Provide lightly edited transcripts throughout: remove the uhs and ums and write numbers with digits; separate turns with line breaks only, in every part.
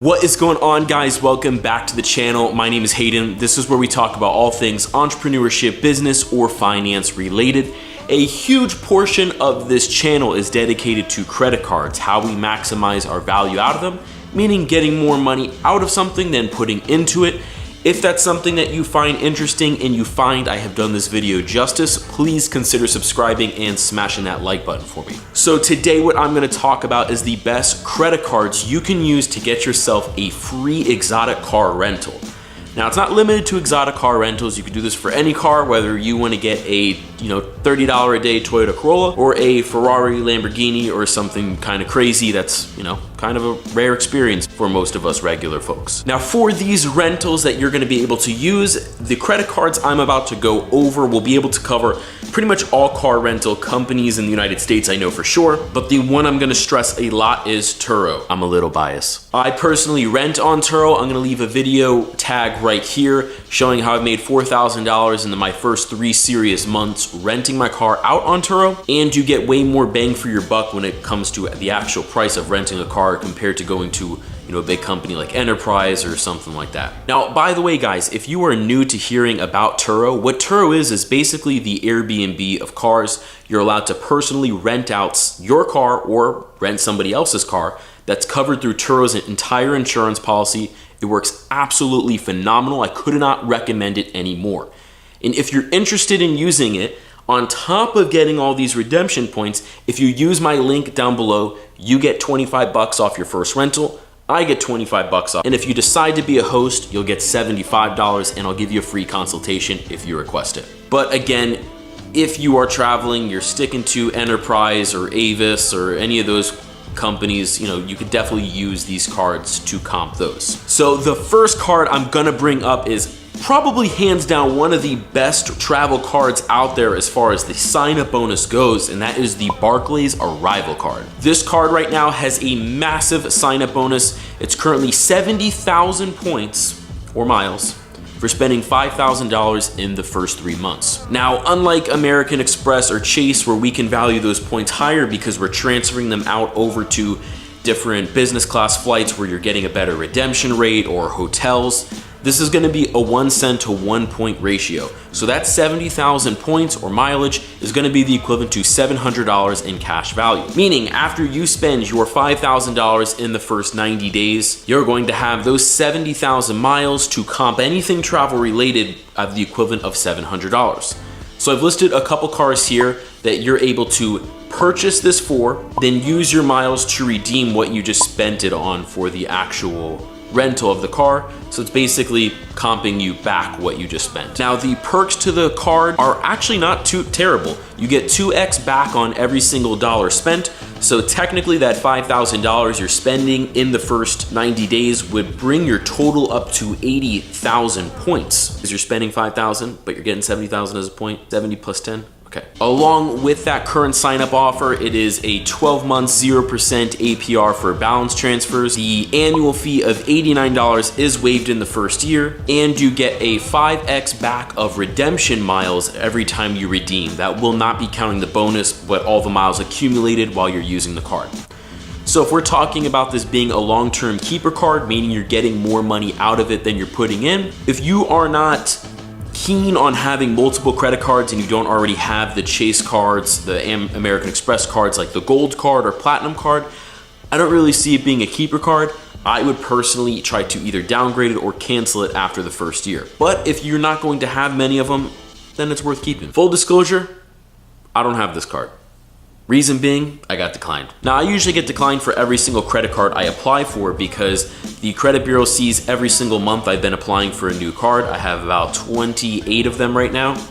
What is going on, guys? Welcome back to the channel. My name is Hayden. This is where we talk about all things entrepreneurship, business, or finance related. A huge portion of this channel is dedicated to credit cards, how we maximize our value out of them, meaning getting more money out of something than putting into it. If that's something that you find interesting and you find I have done this video justice, please consider subscribing and smashing that like button for me. So today what I'm gonna talk about is the best credit cards you can use to get yourself a free exotic car rental. Now, it's not limited to exotic car rentals. You can do this for any car, whether you want to get a $30 a day Toyota Corolla or a Ferrari, Lamborghini, or something kind of crazy that's, kind of a rare experience for most of us regular folks. Now, for these rentals that you're going to be able to use, the credit cards I'm about to go over will be able to cover pretty much all car rental companies in the United States, I know for sure, but the one I'm going to stress a lot is TURO. I'm a little biased. I personally rent on TURO. I'm going to leave a video tag right here showing how I've made $4,000 in my first 3 serious months renting my car out on TURO, and you get way more bang for your buck when it comes to the actual price of renting a car compared to going to a big company like Enterprise or something like that. Now, by the way, guys, if you are new to hearing about TURO, what TURO is basically the Airbnb of cars. You're allowed to personally rent out your car or rent somebody else's car that's covered through TURO's entire insurance policy. It works absolutely phenomenal. I could not recommend it anymore. And if you're interested in using it, on top of getting all these redemption points, if you use my link down below, you get 25 bucks off your first rental. I get 25 bucks off. And if you decide to be a host, you'll get $75 and I'll give you a free consultation if you request it. But again, if you are traveling, you're sticking to Enterprise or Avis or any of those companies, you could definitely use these cards to comp those. So the first card I'm gonna bring up is probably hands down one of the best travel cards out there as far as the sign-up bonus goes, and that is the Barclays Arrival card. This card right now has a massive sign-up bonus. It's currently 70,000 points or miles for spending $5,000 in the first 3 months. Now, unlike American Express or Chase, where we can value those points higher because we're transferring them out over to different business class flights where you're getting a better redemption rate, or hotels, this is gonna be a 1 cent to 1 point ratio. So that 70,000 points or mileage is gonna be the equivalent to $700 in cash value. Meaning after you spend your $5,000 in the first 90 days, you're going to have those 70,000 miles to comp anything travel related at the equivalent of $700. So I've listed a couple cars here that you're able to purchase this for, then use your miles to redeem what you just spent it on for the actual rental of the car. So it's basically comping you back what you just spent. Now, the perks to the card are actually not too terrible. You get 2x back on every single dollar spent. So technically that $5,000 you're spending in the first 90 days would bring your total up to 80,000 points. Because you're spending 5,000, but you're getting 70,000 as a point, 70 plus 10. Okay. Along with that current sign-up offer, it is a 12-month 0% APR for balance transfers. The annual fee of $89 is waived in the first year, and you get a 5x back of redemption miles every time you redeem. That will not be counting the bonus, but all the miles accumulated while you're using the card. So if we're talking about this being a long-term keeper card, meaning you're getting more money out of it than you're putting in, if you are not keen on having multiple credit cards and you don't already have the Chase cards, the American Express cards like the Gold card or Platinum card, I don't really see it being a keeper card. I would personally try to either downgrade it or cancel it after the first year. But if you're not going to have many of them, then it's worth keeping. Full disclosure, I don't have this card. Reason being, I got declined. Now, I usually get declined for every single credit card I apply for because the credit bureau sees every single month I've been applying for a new card. I have about 28 of them right now.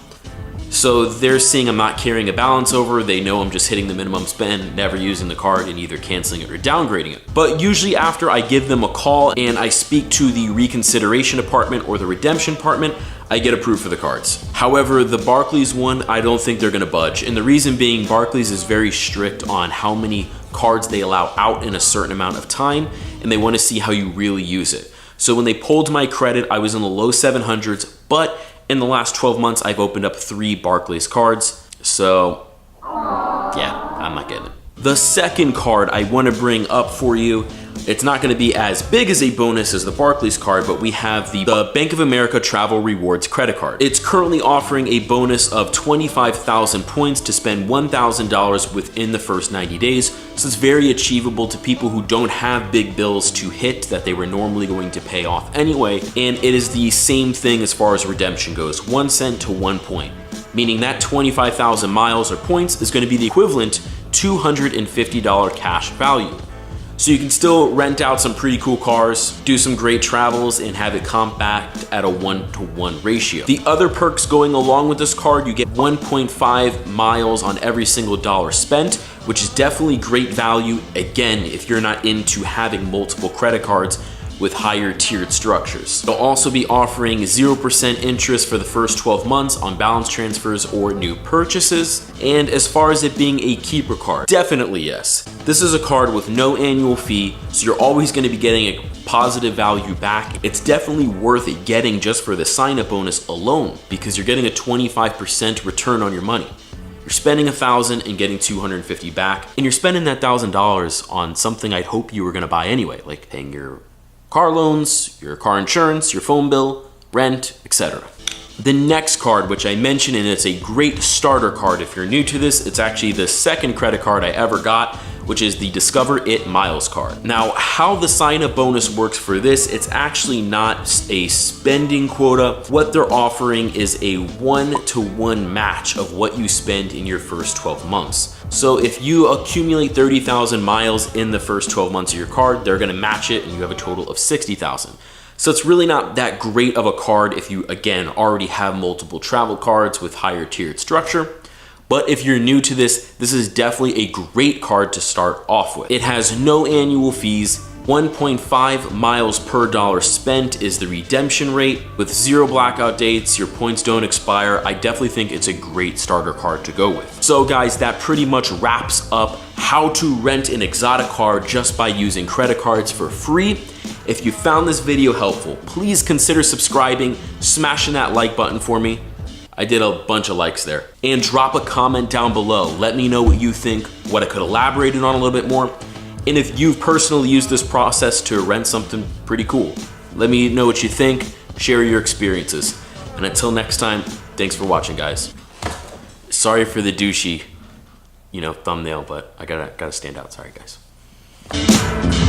So they're seeing I'm not carrying a balance over. They know I'm just hitting the minimum spend, never using the card, and either canceling it or downgrading it. But usually after I give them a call and I speak to the reconsideration department or the redemption department, I get approved for the cards. However, the Barclays one, I don't think they're gonna budge. And the reason being, Barclays is very strict on how many cards they allow out in a certain amount of time, and they wanna see how you really use it. So when they pulled my credit, I was in the low 700s, but in the last 12 months, I've opened up 3 Barclays cards. So yeah, I'm not getting it. The second card I wanna bring up for you It's not gonna be as big as a bonus as the Barclays card, but we have the Bank of America Travel Rewards credit card. It's currently offering a bonus of 25,000 points to spend $1,000 within the first 90 days. So it's very achievable to people who don't have big bills to hit that they were normally going to pay off anyway. And it is the same thing as far as redemption goes, 1 cent to 1 point, meaning that 25,000 miles or points is going to be the equivalent $250 cash value. So you can still rent out some pretty cool cars, do some great travels, and have it compact at a 1-to-1 ratio. The other perks going along with this card, you get 1.5 miles on every single dollar spent, which is definitely great value, again, if you're not into having multiple credit cards with higher tiered structures. They'll also be offering 0% interest for the first 12 months on balance transfers or new purchases. And as far as it being a keeper card, definitely yes. This is a card with no annual fee, so you're always going to be getting a positive value back. It's definitely worth it getting just for the sign-up bonus alone, because you're getting a 25% return on your money. You're spending $1,000 and getting $250 back, and you're spending that $1,000 on something I'd hope you were going to buy anyway, like paying your car loans, your car insurance, your phone bill, rent, etc. The next card, which I mentioned, and it's a great starter card if you're new to this, it's actually the second credit card I ever got, which is the Discover It Miles card. Now, how the sign-up bonus works for this, it's actually not a spending quota. What they're offering is a 1-to-1 match of what you spend in your first 12 months. So if you accumulate 30,000 miles in the first 12 months of your card, they're gonna match it and you have a total of 60,000. So it's really not that great of a card if you, again, already have multiple travel cards with higher tiered structure. But if you're new to this, this is definitely a great card to start off with. It has no annual fees. 1.5 miles per dollar spent is the redemption rate. With 0 blackout dates, your points don't expire. I definitely think it's a great starter card to go with. So guys, that pretty much wraps up how to rent an exotic card just by using credit cards for free. If you found this video helpful, please consider subscribing, smashing that like button for me. I did a bunch of likes there. And drop a comment down below. Let me know what you think, what I could elaborate on a little bit more. And if you've personally used this process to rent something pretty cool, let me know what you think, share your experiences. And until next time, thanks for watching, guys. Sorry for the douchey, thumbnail, but I gotta stand out. Sorry, guys.